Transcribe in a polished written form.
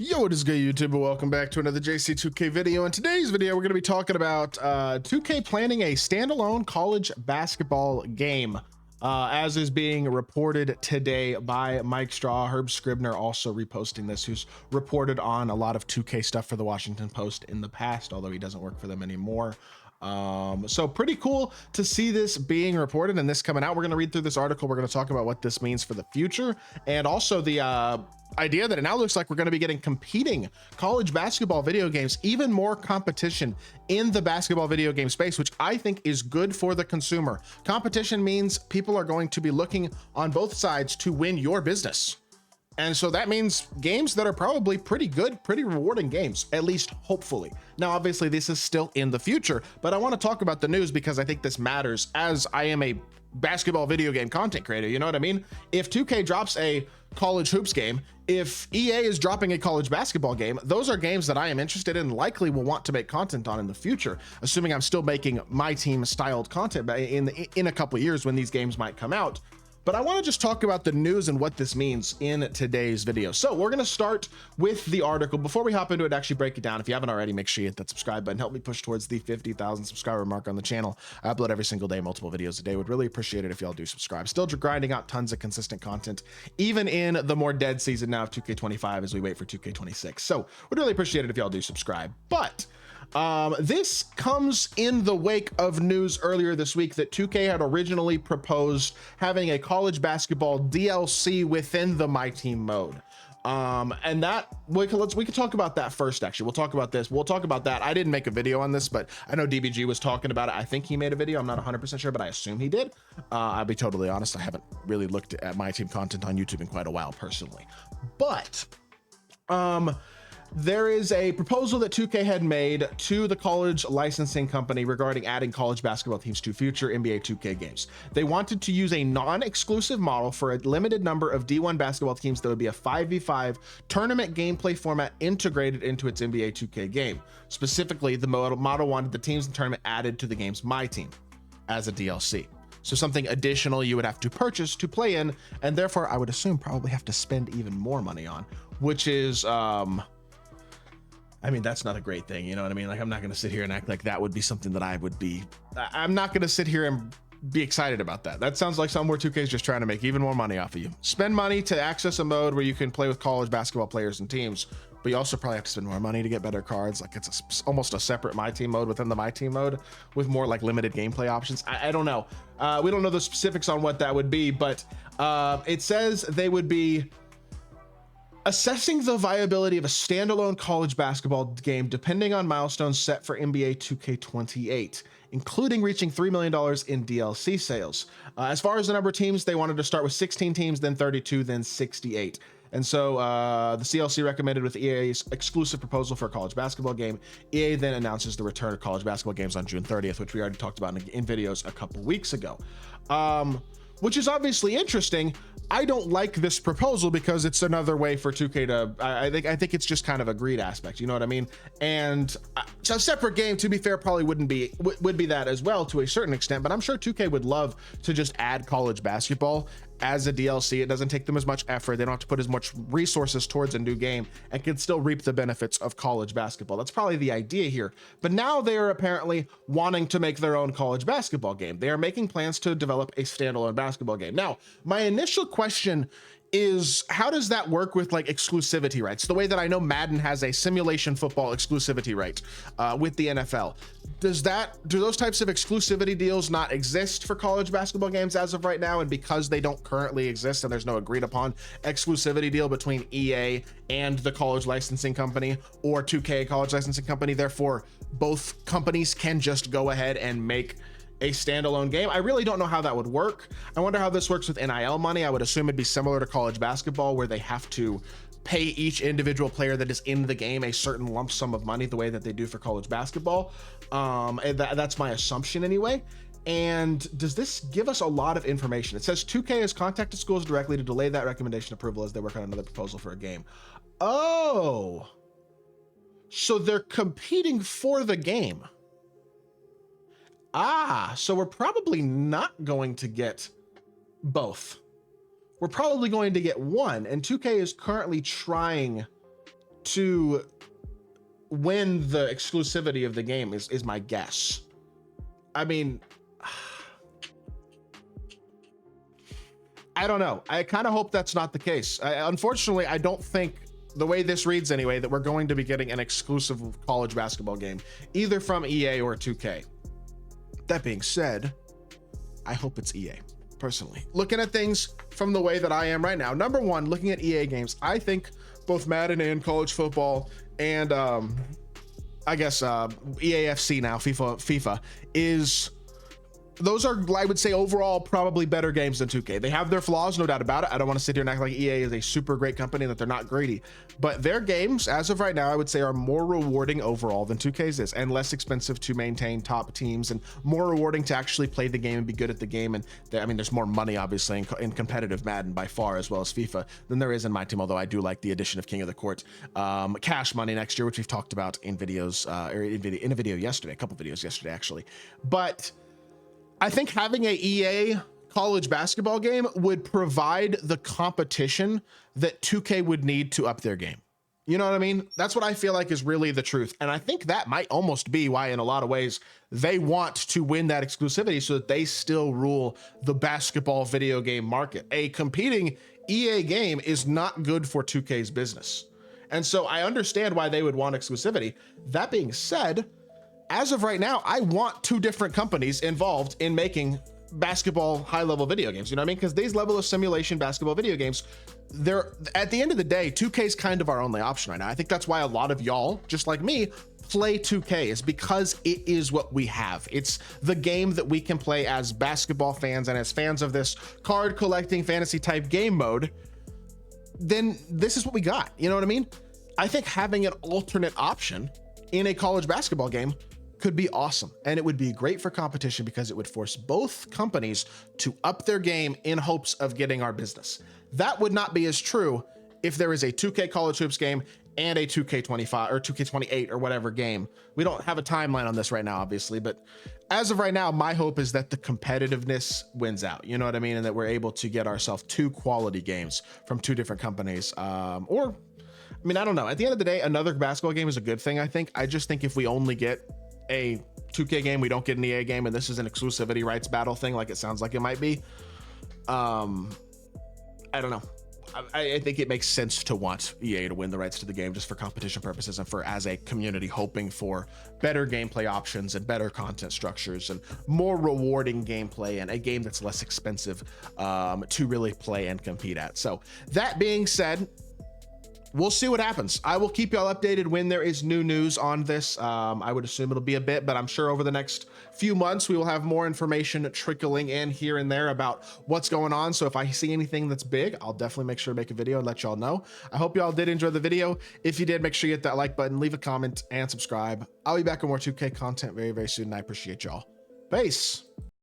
Yo, what is good, YouTube? Welcome back to another JC2K video. In today's video, we're going to be talking about 2K planning a standalone college basketball game, as is being reported today by Mike Straw. Herb Scribner also reposting this, who's reported on a lot of 2K stuff for the Washington Post in the past, although he doesn't work for them anymore. So pretty cool to see this being reported and this coming out. We're going to read through this article. We're going to talk about what this means for the future, and also the idea that it now looks like we're going to be getting competing college basketball video games, even more competition in the basketball video game space, which I think is good for the consumer. Competition means people are going to be looking on both sides to win your business. And so that means games that are probably pretty good, pretty rewarding games, at least hopefully. Now, obviously this is still in the future, but I want to talk about the news because I think this matters, as I am a basketball video game content creator. You know what I mean? If 2K drops a college hoops game, if EA is dropping a college basketball game, those are games that I am interested in, likely will want to make content on in the future, assuming I'm still making my team styled content in a couple of years when these games might come out. But I want to just talk about the news and what this means in today's video. So we're going to start with the article. Before we hop into it, actually break it down. If you haven't already, make sure you hit that subscribe button. Help me push towards the 50,000 subscriber mark on the channel. I upload every single day, multiple videos a day. Would really appreciate it if y'all do subscribe. Still grinding out tons of consistent content, even in the more dead season now of 2K25 as we wait for 2K26. So would really appreciate it if y'all do subscribe. But this comes in the wake of news earlier this week that 2K had originally proposed having a college basketball DLC within the My Team mode. And that we can talk about that first. Actually, we'll talk about this. We'll talk about that. I didn't make a video on this, but I know DBG was talking about it. I think he made a video. I'm not 100% sure, but I assume he did. I'll be totally honest. I haven't really looked at My Team content on YouTube in quite a while personally, but, there is a proposal that 2K had made to the college licensing company regarding adding college basketball teams to future NBA 2K games. They wanted to use a non-exclusive model for a limited number of D1 basketball teams that would be a 5v5 tournament gameplay format integrated into its NBA 2K game. Specifically, the model wanted the teams in the tournament added to the game's My Team as a DLC. So something additional you would have to purchase to play in, and therefore I would assume probably have to spend even more money on, which is, I mean, that's not a great thing. You know what I mean? Like, I'm not going to sit here and act like that would be something that I'm not going to sit here and be excited about that. That sounds like something where 2K is just trying to make even more money off of you. Spend money to access a mode where you can play with college basketball players and teams, but you also probably have to spend more money to get better cards. Like, it's almost a separate My Team mode within the My Team mode with more like limited gameplay options. I don't know. We don't know the specifics on what that would be, but it says they would be assessing the viability of a standalone college basketball game depending on milestones set for NBA 2K28, including reaching $3 million in DLC sales. As far as the number of teams, they wanted to start with 16 teams, then 32, then 68. And so the CLC recommended with EA's exclusive proposal for a college basketball game. EA then announces the return of college basketball games on June 30th, which we already talked about in videos a couple weeks ago. Which is obviously interesting. I don't like this proposal because it's another way for 2K to, I think it's just kind of a greed aspect, you know what I mean? And a separate game, to be fair, probably would be that as well to a certain extent, but I'm sure 2K would love to just add college basketball as a DLC. It doesn't take them as much effort. They don't have to put as much resources towards a new game and can still reap the benefits of college basketball. That's probably the idea here. But now they are apparently wanting to make their own college basketball game. They are making plans to develop a standalone basketball game. Now, my initial question is, how does that work with like exclusivity rights? The way that I know Madden has a simulation football exclusivity right with the NFL. Do those types of exclusivity deals not exist for college basketball games as of right now? And because they don't currently exist and there's no agreed upon exclusivity deal between EA and the college licensing company or 2K college licensing company, therefore both companies can just go ahead and make a standalone game. I really don't know how that would work. I wonder how this works with NIL money. I would assume it'd be similar to college basketball where they have to pay each individual player that is in the game a certain lump sum of money the way that they do for college basketball. And that's my assumption anyway. And does this give us a lot of information? It says 2K has contacted schools directly to delay that recommendation approval as they work on another proposal for a game. Oh, so they're competing for the game. So we're probably not going to get both. We're probably going to get one, and 2K is currently trying to win the exclusivity of the game is my guess. I mean, I don't know. I kind of hope that's not the case. Unfortunately, I don't think, the way this reads anyway, that we're going to be getting an exclusive college basketball game, either from EA or 2K. That being said, I hope it's EA, personally. Looking at things from the way that I am right now, number one, looking at EA games, I think both Madden and college football and I guess EAFC now, FIFA is, those are, I would say, overall probably better games than 2K. They have their flaws, no doubt about it. I don't want to sit here and act like EA is a super great company and that they're not greedy, but their games, as of right now, I would say are more rewarding overall than 2K's is, and less expensive to maintain top teams, and more rewarding to actually play the game and be good at the game. And I mean, there's more money obviously in competitive Madden by far, as well as FIFA, than there is in my team, although I do like the addition of King of the Court cash money next year, which we've talked about in videos, or in a video yesterday, a couple videos yesterday actually. But I think having a EA college basketball game would provide the competition that 2K would need to up their game. You know what I mean? That's what I feel like is really the truth. And I think that might almost be why, in a lot of ways, they want to win that exclusivity so that they still rule the basketball video game market. A competing EA game is not good for 2K's business. And so I understand why they would want exclusivity. That being said, as of right now, I want two different companies involved in making basketball high-level video games. You know what I mean? Because these level of simulation basketball video games, they're, at the end of the day, 2K is kind of our only option right now. I think that's why a lot of y'all, just like me, play 2K, is because it is what we have. It's the game that we can play as basketball fans and as fans of this card collecting fantasy type game mode. Then this is what we got. You know what I mean? I think having an alternate option in a college basketball game could be awesome, and it would be great for competition because it would force both companies to up their game in hopes of getting our business. That would not be as true if there is a 2K college hoops game and a 2K25 or 2K28 or whatever game. We don't have a timeline on this right now, obviously, but as of right now, my hope is that the competitiveness wins out. You know what I mean? And that we're able to get ourselves two quality games from two different companies. Or, I mean, I don't know. At the end of the day, another basketball game is a good thing, I think. I just think if we only get a 2K game, we don't get an EA game, and this is an exclusivity rights battle thing like it sounds like it might be, I don't know. I think it makes sense to want EA to win the rights to the game just for competition purposes and for, as a community, hoping for better gameplay options and better content structures and more rewarding gameplay and a game that's less expensive to really play and compete at. So that being said, we'll see what happens. I will keep y'all updated when there is new news on this. I would assume it'll be a bit, but I'm sure over the next few months, we will have more information trickling in here and there about what's going on. So if I see anything that's big, I'll definitely make sure to make a video and let y'all know. I hope y'all did enjoy the video. If you did, make sure you hit that like button, leave a comment, and subscribe. I'll be back with more 2K content very, very soon, and I appreciate y'all. Peace.